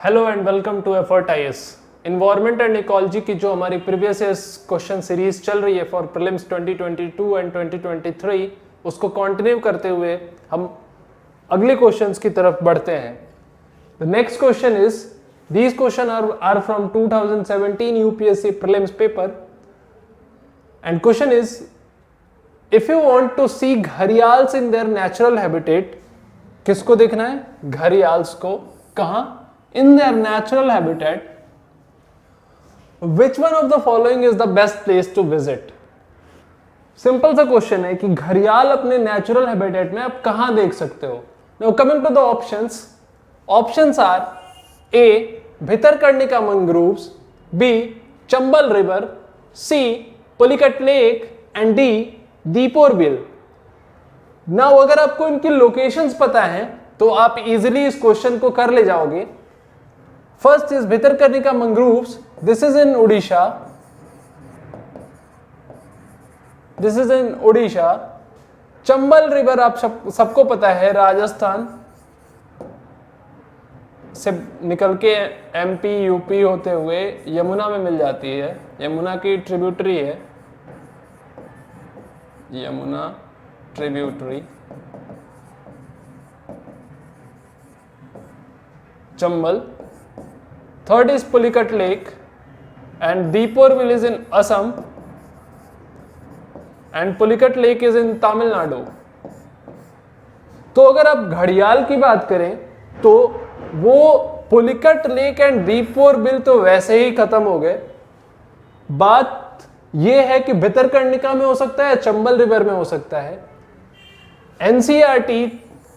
Hello and welcome to Effort IAS. Environment and ecology की जो हमारी प्रीवियस क्वेश्चन सीरीज चल रही है फॉर प्रीलिम्स 2022 एंड 2023, उसको कंटिन्यू करते हुए हम अगले क्वेश्चंस की तरफ बढ़ते हैं। The next question is, these questions are from 2017 UPSC prelims paper and question is, if you want to see gharials in their natural habitat, किसको देखना है? घड़ियाल्स को। कहां? in their natural habitat, which one of the following is the best place to visit? Simple सा question है कि घड़ियाल अपने नेचुरल हैबिटेट में आप कहां देख सकते हो। Now coming to the options, options are A Bhitarkanika mangroves, B Chambal river, C Pulicat lake and D Deepor Beel. Now अगर आपको इनकी लोकेशंस पता है तो आप इजीली इस क्वेश्चन को कर ले जाओगे। First is भितरकर्णिका mangroves. This is in Odisha. This is in Odisha. Chambal river आप सबको पता है, राजस्थान से निकल के एमपी यूपी होते हुए यमुना में मिल जाती है। यमुना की ट्रिब्यूटरी है, Yamuna tributary Chambal. Third is Pulicat Lake and Deeporville is in Assam and Pulicat Lake is in Tamil Nadu. तो अगर आप घड़ियाल की बात करें तो वो Pulicat lake and Deepor bill तो वैसे ही खत्म हो गए। बात ये है कि भितरकर्णिका में हो सकता है, चंबल रिवर में हो सकता है। एनसीईआरटी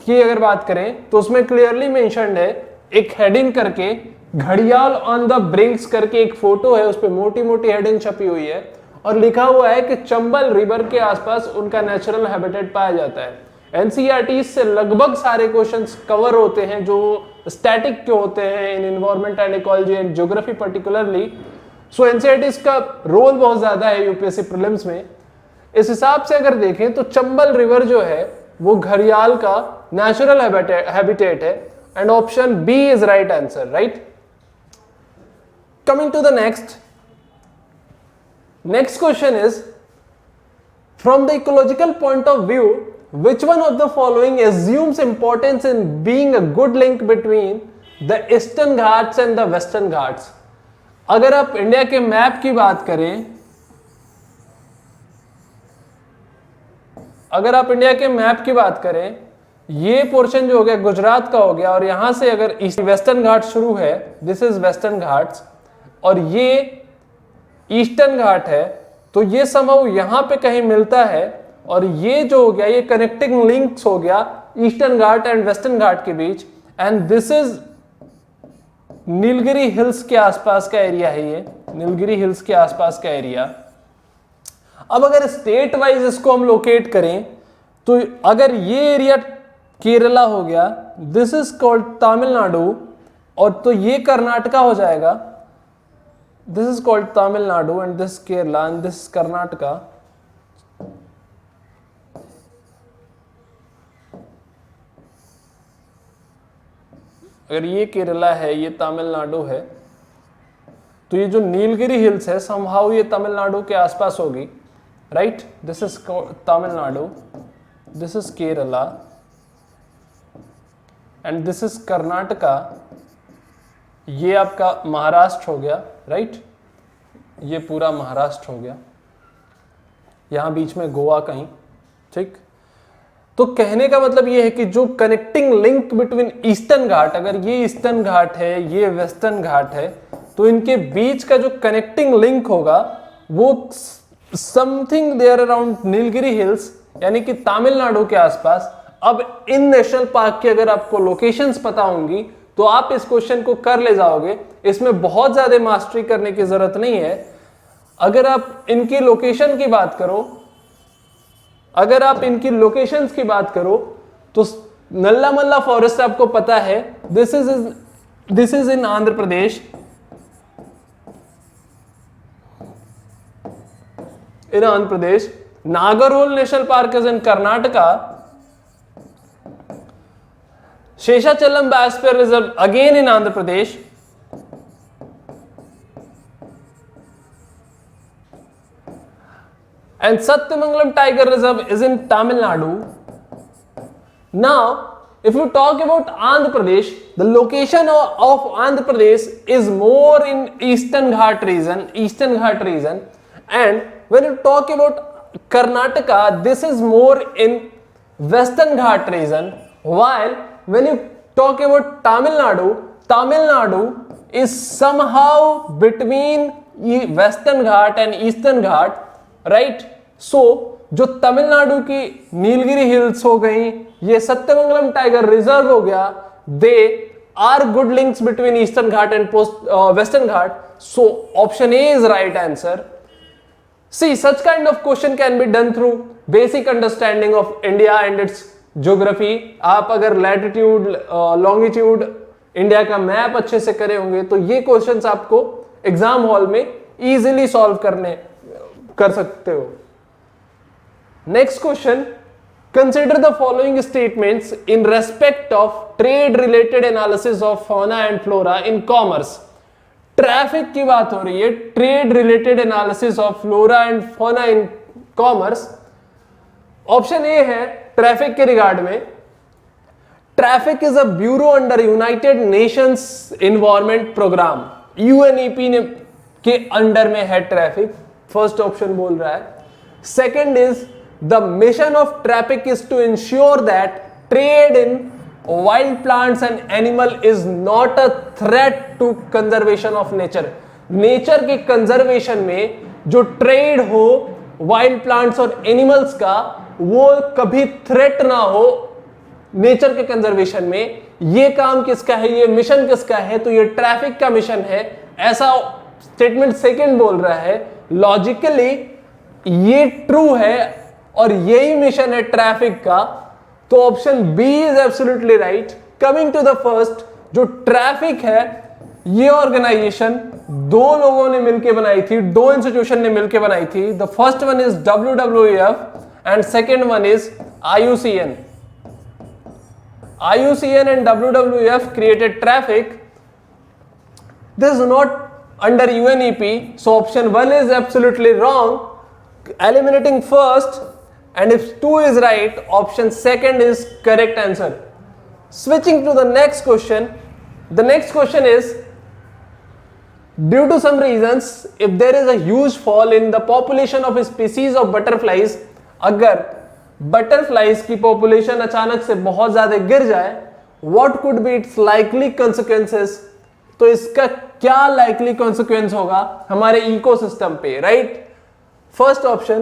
की अगर बात करें तो उसमें क्लियरली मेंशन्ड है, एक हेडिंग करके घड़ियाल ऑन द ब्रिंक्स करके एक फोटो है, उस पर मोटी मोटी हेडिंग छपी हुई है और लिखा हुआ है कि चंबल रिवर के आसपास उनका नेचुरल हैबिटेट पाया जाता है। एनसीईआरटी से लगभग सारे क्वेश्चंस कवर होते हैं जो स्टैटिक के होते हैं in environment and ecology and geography particularly. So NCERT का रोल बहुत ज्यादा है यूपीएससी प्रीलिम्स में। इस हिसाब से अगर देखें तो चंबल रिवर जो है वो घड़ियाल का नेचुरल हैबिटेट है and option B is right answer, right. Coming to the next question is, from the ecological point of view, which one of the following assumes importance in being a good link between the Eastern Ghats and the Western Ghats? अगर आप India के map की बात करें, अगर आप India के map की बात करें, ये पोर्शन जो हो गया गुजरात का हो गया और यहां से अगर वेस्टर्न घाट शुरू है, दिस इज वेस्टर्न घाट्स, और ये ईस्टर्न घाट है, तो ये समहाउ यहां पे कहीं मिलता है और ये जो हो गया ये कनेक्टिंग लिंक्स हो गया eastern Ghat and western Ghat के बीच। And this is Nilgiri hills के आसपास का एरिया है, ये नीलगिरी हिल्स के आसपास का एरिया। अब अगर स्टेट वाइज इसको हम लोकेट करें तो अगर ये एरिया केरला हो गया, दिस इज कॉल्ड तमिलनाडु, और तो ये कर्नाटका हो जाएगा, this is called Tamil Nadu and this Kerala and this Karnataka। अगर ये केरला है, ये तमिलनाडु है, तो ये जो नीलगिरी हिल्स है समहाउ ये तमिलनाडु के आसपास होगी, right. This is Tamil Nadu, this is Kerala and this is Karnataka. ये आपका महाराष्ट्र हो गया, राइट। ये पूरा महाराष्ट्र हो गया, यहां बीच में गोवा कहीं, ठीक। तो कहने का मतलब ये है कि जो कनेक्टिंग लिंक बिटवीन ईस्टर्न घाट, अगर ये ईस्टर्न घाट है, ये वेस्टर्न घाट है, तो इनके बीच का जो कनेक्टिंग लिंक होगा वो something there around Nilgiri hills, यानी कि तमिलनाडु के आसपास। अब इन नेशनल पार्क की अगर आपको लोकेशंस पता होंगी तो आप इस क्वेश्चन को कर ले जाओगे, इसमें बहुत ज्यादा मास्टरी करने की जरूरत नहीं है। अगर आप इनकी लोकेशन की बात करो, अगर आप इनकी लोकेशंस की बात करो तो नल्ला मल्ला फॉरेस्ट आपको पता है, this is in Andhra Pradesh, in Andhra Pradesh. Nagarhole national park is in Karnataka, Sheshachalam Biosphere Reserve again in Andhra Pradesh, And Satyamangalam Tiger Reserve is in Tamil Nadu. Now, if you talk about Andhra Pradesh, the location of Andhra Pradesh is more in Eastern Ghat region. And when you talk about Karnataka, this is more in Western Ghat region. While when you talk about Tamil Nadu is somehow between Western Ghat and Eastern Ghat, right? So जो तमिलनाडु की Nilgiri hills हो गई, ये Sathyamangalam tiger reserve हो गया, they are good links between eastern Ghat and western Ghat. So option A is right answer. See such kind of question can be done through basic understanding of India and its geography. आप अगर latitude longitude India का map अच्छे से करे होंगे तो ये questions आपको एग्जाम हॉल में इजीली सॉल्व कर सकते हो. Next question, consider the following statements in respect of trade related analysis of fauna and flora in commerce. Traffic की बात हो रही है, trade related analysis of flora and fauna in commerce. Option A है traffic के regard में. Traffic is a bureau under United Nations environment programme, UNEP ने के अंडर में है ट्रैफिक. फर्स्ट ऑप्शन बोल रहा है. Second is the mission of traffic is to ensure that trade in wild plants and animal is not a threat to conservation of nature. Nature के conservation में जो ट्रेड हो wild plants और animals का, वो कभी थ्रेट ना हो नेचर के कंजर्वेशन में. ये काम किसका है, ये मिशन किसका है, तो ये ट्रैफिक का मिशन है. ऐसा स्टेटमेंट सेकंड बोल रहा है. लॉजिकली ये ट्रू है और यही मिशन है ट्रैफिक का, तो option B is absolutely right. Coming to the first, जो ट्रैफिक है ये ऑर्गेनाइजेशन दो लोगों ने मिलकर बनाई थी, दो इंस्टीट्यूशन ने मिलकर बनाई थी. The first one is WWF and second one is IUCN. IUCN and WWF created traffic. This is not under UNEP, so option 1 is absolutely wrong. Eliminating first, and if 2 is right, option second is correct answer. Switching to the next question. The next question is, due to some reasons, if there is a huge fall in the population of a species of butterflies, अगर butterflies की population अचानक से बहुत ज्यादा गिर जाए, what could be its likely consequences. तो इसका क्या लाइकली कॉन्सिक्वेंस होगा हमारे इकोसिस्टम पे, right? First option,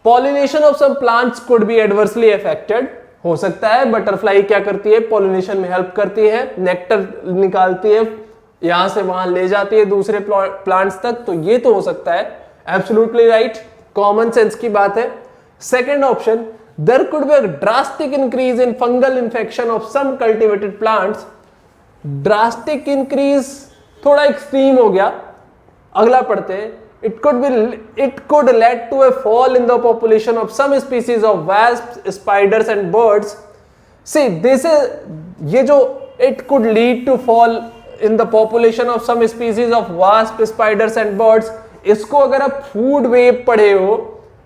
pollination of some plants could be adversely affected. हो सकता है बटरफ्लाई क्या करती है, पॉलिनेशन में हेल्प करती है, नेक्टर निकालती है, यहां से वहां ले जाती है दूसरे प्लांट्स तक, तो ये तो हो सकता है. एब्सोल्युटली राइट, कॉमन सेंस की बात है. Second option, there could be a drastic increase in fungal infection of some cultivated plants. Drastic increase थोड़ा एक्सट्रीम हो गया. अगला पढ़ते हैं. It could lead to a fall in the population of some species of wasps, spiders and birds. See, ये जो it could lead to fall in the population of some species of wasps, spiders and birds, इसको अगर आप food web पढ़े हो,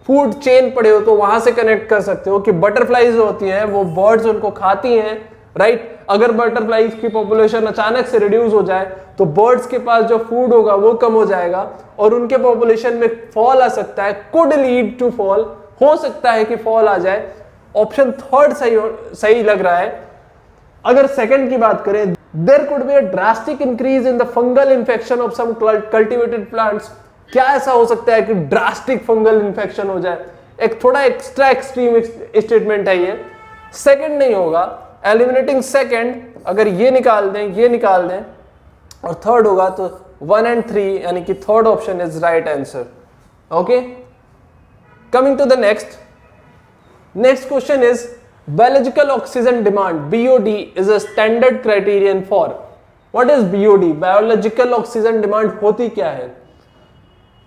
food chain पढ़े हो, तो वहां से कनेक्ट कर सकते हो कि बटरफ्लाइज होती हैं वो बर्ड्स उनको खाती हैं, राइट? अगर बटरफ्लाइज की पॉपुलेशन अचानक से रिड्यूस हो जाए तो बर्ड्स के पास जो फूड होगा वो कम हो जाएगा और उनके पॉपुलेशन में फॉल आ सकता है. कुड लीड टू फॉल, हो सकता है कि फॉल आ जाए. ऑप्शन थर्ड सही लग रहा है. अगर सेकंड की बात करें, there could be a drastic increase in the fungal infection of some cultivated plants. क्या ऐसा हो सकता है कि ड्रास्टिक फंगल इन्फेक्शन हो जाए? एक थोड़ा एक्स्ट्रा एक्सट्रीम स्टेटमेंट है ये. सेकंड नहीं होगा. एलिमिनेटिंग सेकंड, अगर ये निकाल दें और थर्ड होगा तो 1 and 3, यानी कि third option is right answer. Okay, coming to the next question is, biological oxygen demand BOD is a standard criterion for. What is BOD? Biological oxygen demand होती क्या है?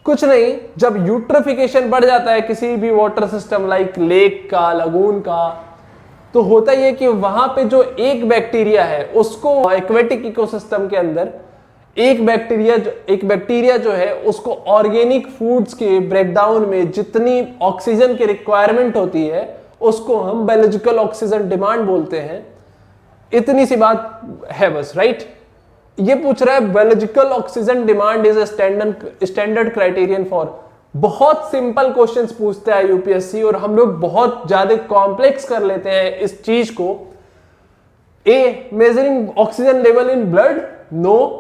कुछ नहीं, जब यूट्रोफिकेशन बढ़ जाता है किसी भी वाटर सिस्टम लाइक लेक का, लगून का, तो होता ही है कि वहां पे जो एक बैक्टीरिया है उसको एक्वेटिक इकोसिस्टम के अंदर एक बैक्टीरिया जो है उसको ऑर्गेनिक फूड्स के ब्रेकडाउन में जितनी ऑक्सीजन की रिक्वायरमेंट होती है उसको हम बायोलॉजिकल ऑक्सीजन डिमांड बोलते हैं। इतनी सी बात है बस, राइट। ये पूछ रहा है biological oxygen demand is a standard criterion for. बहुत सिंपल क्वेश्चंस पूछते हैं यूपीएससी और हम लोग बहुत ज्यादा कॉम्प्लेक्स कर लेते हैं इस चीज को। A, measuring oxygen level in blood, नो।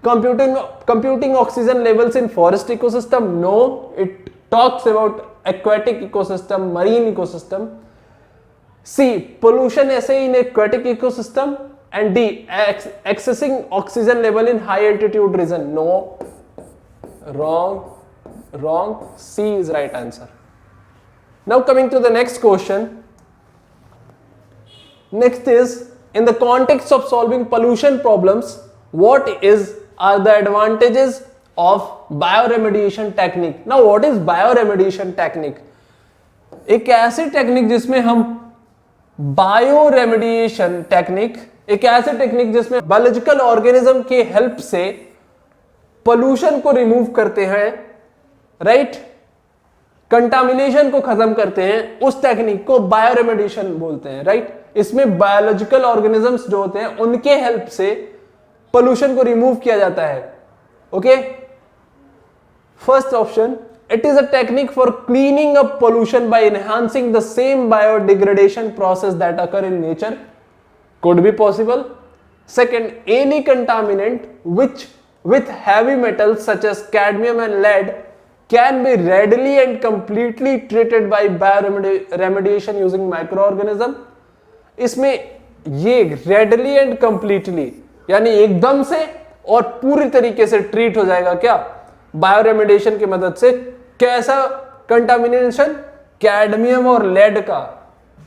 computing oxygen levels in forest ecosystem, no. It talks about aquatic ecosystem, marine ecosystem. C, pollution essay in aquatic ecosystem. And D, accessing oxygen level in high altitude region, no. Wrong. C is right answer. Now coming to the next question. Next is, in the context of solving pollution problems, what are the advantages of bioremediation technique? Now what is bioremediation technique? एक ऐसी technique जिसमें हम bioremediation technique, एक ऐसी technique जिसमें biological organism के help से pollution को रिमूव करते हैं, राइट, कंटामिनेशन को खत्म करते हैं, उस टेक्निक को बायोरेमेडिएशन बोलते हैं, राइट। इसमें बायोलॉजिकल ऑर्गेनिजम्स जो होते हैं उनके हेल्प से पोल्यूशन को रिमूव किया जाता है। Okay, first option, it is a technique for cleaning up pollution bye enhancing the same biodegradation process that occur in nature, could be possible. Second, any contaminant which with heavy metals such as cadmium and lead can be readily and completely treated by bioremediation using microorganism. इसमें ये readily and completely यानी एकदम से और पूरी तरीके से treat हो जाएगा क्या, बायोरेमेडिएशन की मदद से। कैसा कंटामिनेशन, कैडमियम और लेड का।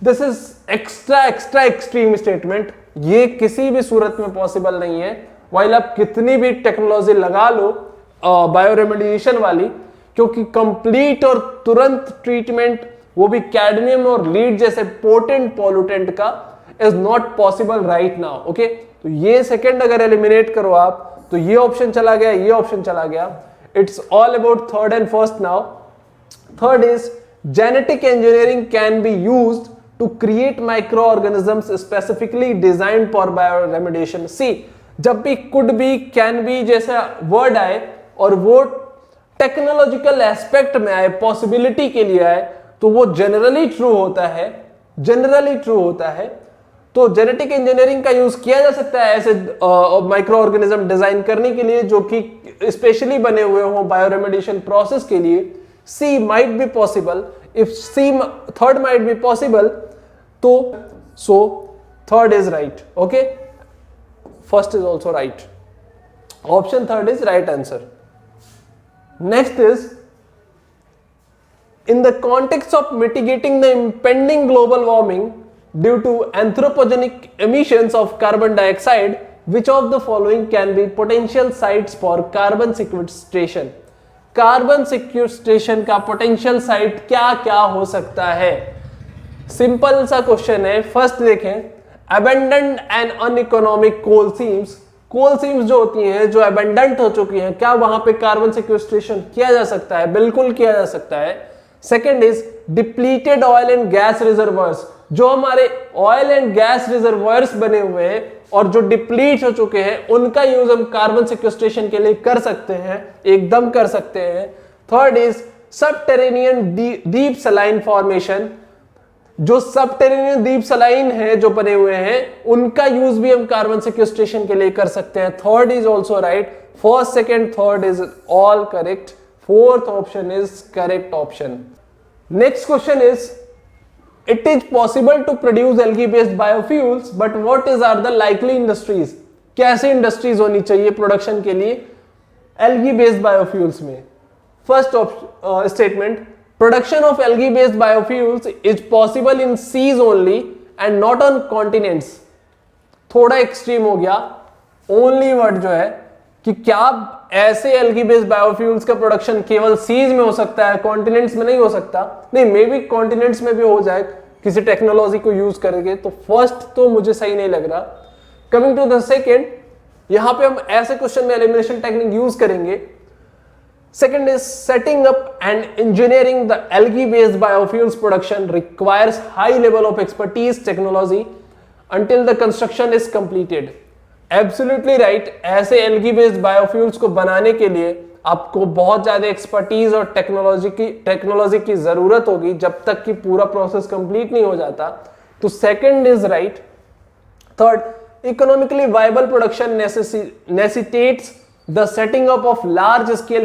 This is extra extreme statement, ये किसी भी सूरत में पॉसिबल नहीं है। वाइल आप कितनी भी टेक्नोलॉजी लगा लो बायोरेमेडिएशन वाली, क्योंकि कंप्लीट और तुरंत ट्रीटमेंट वो भी कैडमियम और लीड जैसे पोटेंट पॉल्यूटेंट का is not possible right now. Okay, तो ये सेकंड अगर एलिमिनेट करो आप तो ये ऑप्शन चला गया, ये ऑप्शन चला गया। It's all about third and first now. Third is genetic engineering can be used to create microorganisms specifically designed for bioremediation. See, जब भी could be, can be जैसा वर्ड आए और वो टेक्नोलॉजिकल एस्पेक्ट में आए, पॉसिबिलिटी के लिए आए, तो वो जनरली ट्रू होता है, तो जेनेटिक इंजीनियरिंग का यूज किया जा सकता है ऐसे माइक्रो ऑर्गेनिज्म डिजाइन करने के लिए जो कि स्पेशली बने हुए हों बायोरेमेडिएशन प्रोसेस के लिए। C might be possible, if C third might be possible, तो so third is right. Okay, first is also right, option third is right answer. Next is, in the context of mitigating the impending global warming due to anthropogenic emissions of carbon dioxide, which of the following can be potential sites for carbon sequestration? Carbon sequestration का potential site क्या क्या हो सकता है? Simple सा question है। First देखें, abundant and uneconomic coal seams. Coal seams जो होती हैं, जो अबेंडेंट हो चुकी हैं, क्या वहां पे कार्बन सिक्वेस्ट्रेशन किया जा सकता है? बिल्कुल किया जा सकता है। Second is depleted oil and gas reservoirs. जो हमारे ऑयल एंड गैस रिजर्वर्स बने हुए हैं और जो डिप्लीट हो चुके हैं, उनका यूज हम कार्बन सिक्वेस्ट्रेशन के लिए कर सकते हैं, एकदम कर सकते हैं। Third is subterranean deep saline formation. जो सबटेरेनियन डीप सलाइन है जो बने हुए हैं, उनका यूज भी हम कार्बन सिक्वेस्ट्रेशन के लिए कर सकते हैं। Third is also right. First, second, third is all correct. Fourth option is correct option. Next question is, it is possible to produce algae based biofuels, but what is are the likely industries? कैसे industries होनी चाहिए production के लिए algae based biofuels में? First statement, production of algae based biofuels is possible in seas only and not on continents. थोड़ा extreme हो गया। Only word जो है कि क्या ऐसे एल्गी बेस्ड बायोफ्यूल्स का प्रोडक्शन केवल सीज में हो सकता है, कॉन्टिनेंट्स में नहीं हो सकता? नहीं, मे बी कॉन्टिनेंट्स में भी हो जाए किसी टेक्नोलॉजी को यूज करके। तो फर्स्ट तो मुझे सही नहीं लग रहा। कमिंग टू द सेकेंड, यहां पे हम ऐसे क्वेश्चन में एलिमिनेशन टेक्निक यूज करेंगे। Second is setting up and engineering the algae-based biofuels production requires high level of expertise technology until the construction is completed. Absolutely right. ऐसे algae-based biofuels को बनाने के लिए आपको बहुत ज्यादा एक्सपर्टीज और टेक्नोलॉजी की जरूरत होगी जब तक कि पूरा प्रोसेस कंप्लीट नहीं हो जाता। तो second is right. Third, economically viable production necessitates the setting up of large scale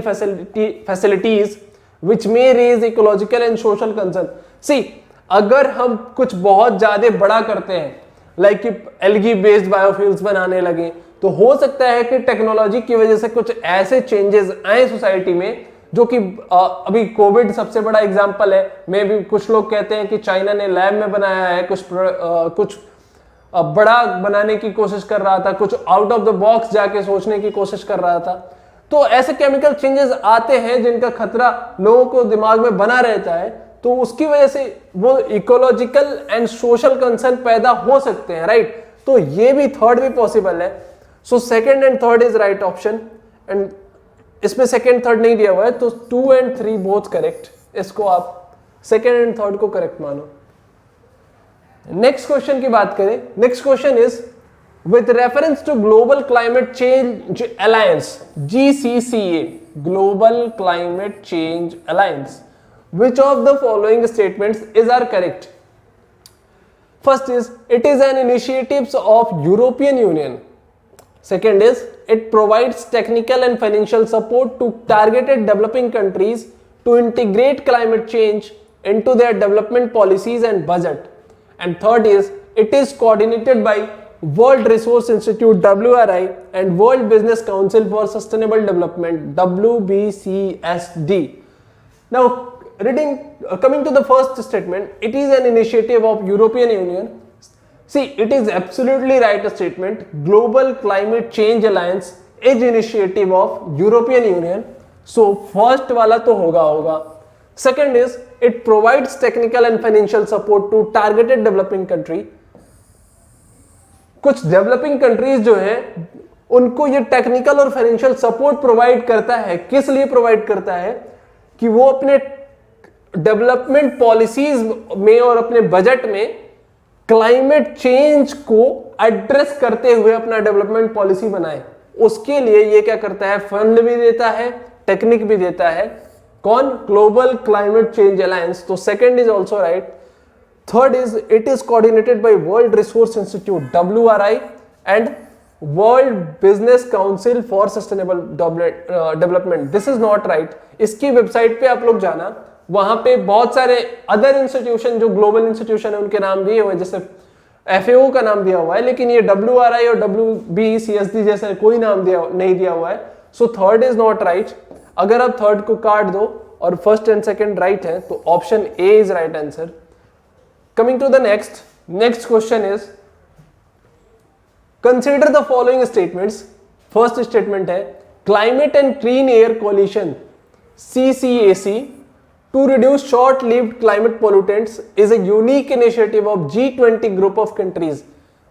facilities which may raise ecological and social concern. See, अगर हम कुछ बहुत ज्यादा बड़ा करते हैं लाइक कि एल्गी बेस्ड बायोफ्यूल्स बनाने लगे तो हो सकता है कि टेक्नोलॉजी की वजह से कुछ ऐसे चेंजेस आए सोसाइटी में जो कि अभी कोविड सबसे बड़ा एग्जांपल है। मे भी कुछ लोग कहते हैं कि चाइना ने लैब में बनाया है, कुछ बड़ा बनाने की कोशिश कर रहा था, कुछ आउट ऑफ द बॉक्स जाके सोचने की कोशिश कर रहा था। तो ऐसे केमिकल चेंजेस आते हैं जिनका खतरा लोगों को दिमाग में बना रहता है, तो उसकी वजह से वो इकोलॉजिकल एंड सोशल कंसर्न पैदा हो सकते हैं, राइट। तो ये भी थर्ड भी पॉसिबल है। So second and third is right option, and इसमें सेकंड थर्ड नहीं दिया हुआ है तो 2 and 3 बोथ करेक्ट। इसको आप सेकंड एंड थर्ड को करेक्ट मानो। नेक्स्ट क्वेश्चन की बात करें। Next question is with reference to global climate change alliance GCCA, global climate change alliance, which of the following statements is are correct? First is it is an initiative of European Union. Second is it provides technical and financial support to targeted developing countries to integrate climate change into their development policies and budget. And third is it is coordinated by World Resource Institute WRI and World Business Council for Sustainable Development WBCSD. Now coming to the first statement, it is an initiative of European Union. See, it is absolutely right statement. Global Climate Change Alliance is initiative of European Union. So first वाला तो होगा। Second is it provides technical and financial support to targeted developing country. कुछ developing countries जो है उनको ये technical और financial support provide करता है। किस लिए प्रोवाइड करता है? कि वो अपने डेवलपमेंट पॉलिसीज में और अपने बजट में क्लाइमेट चेंज को एड्रेस करते हुए अपना डेवलपमेंट पॉलिसी बनाए। उसके लिए ये क्या करता है? फंड भी देता है, टेक्निक भी देता है। कौन? Global climate change alliance. तो second is also right. Third is it is coordinated by world resource institute WRI and world business council for sustainable development. This is not right. इसकी website पे आप लोग जाना, वहां पे बहुत सारे अदर इंस्टीट्यूशन जो ग्लोबल इंस्टीट्यूशन है उनके नाम दिए हुए हैं, जैसे FAO का नाम दिया हुआ है, लेकिन ये WRI और WBCSD जैसे कोई नाम नहीं दिया हुआ है। सो थर्ड इज नॉट राइट। अगर आप थर्ड को काट दो और फर्स्ट एंड सेकंड राइट है तो option A is right answer. Coming to the next question is consider the following statements. First statement है climate and clean air coalition CCAC to reduce short-lived climate pollutants is a unique initiative of G20 group of countries.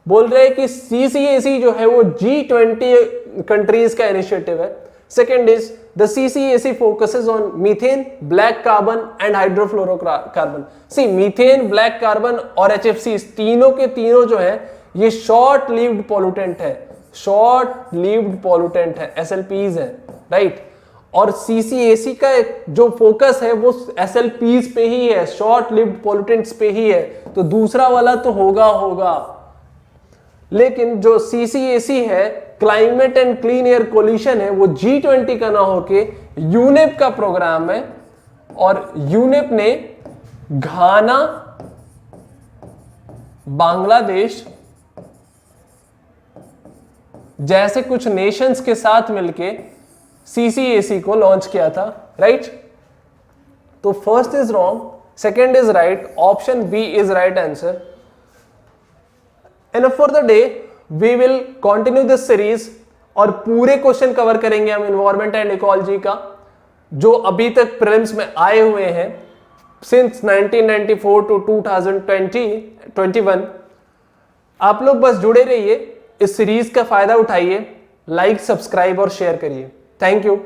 बोल रहे हैं कि CCAC जो है वो G20 countries का initiative है। Second is the CCAC focuses on methane, black carbon and hydrofluorocarbon. See, methane, black carbon और HFC तीनों के तीनों जो है ये शॉर्ट लिव्ड पॉल्यूटेंट है, शॉर्ट लिव्ड पॉल्यूटेंट है, SLPs है, राइट। और CCAC का जो फोकस है वो SLPs पे ही है, शॉर्ट लिव्ड पॉल्यूटेंट्स पे ही है। तो दूसरा वाला तो होगा, लेकिन जो CCAC है climate and clean air coalition है वो G20 का ना होके यूनेप का प्रोग्राम है। और यूनेप ने घाना, बांग्लादेश जैसे कुछ नेशंस के साथ मिलके CCAC को लॉन्च किया था, राइट। तो first is wrong, second is right, option B is right answer. Enough for the day, we will continue this series और पूरे क्वेश्चन कवर करेंगे हम एनवायरमेंट एंड इकोलॉजी का जो अभी तक प्रीलिम्स में आए हुए हैं सिंस 1994 टू 2021। आप लोग बस जुड़े रहिए, इस सीरीज का फायदा उठाइए लाइक, सब्सक्राइब और शेयर करिए। Thank you.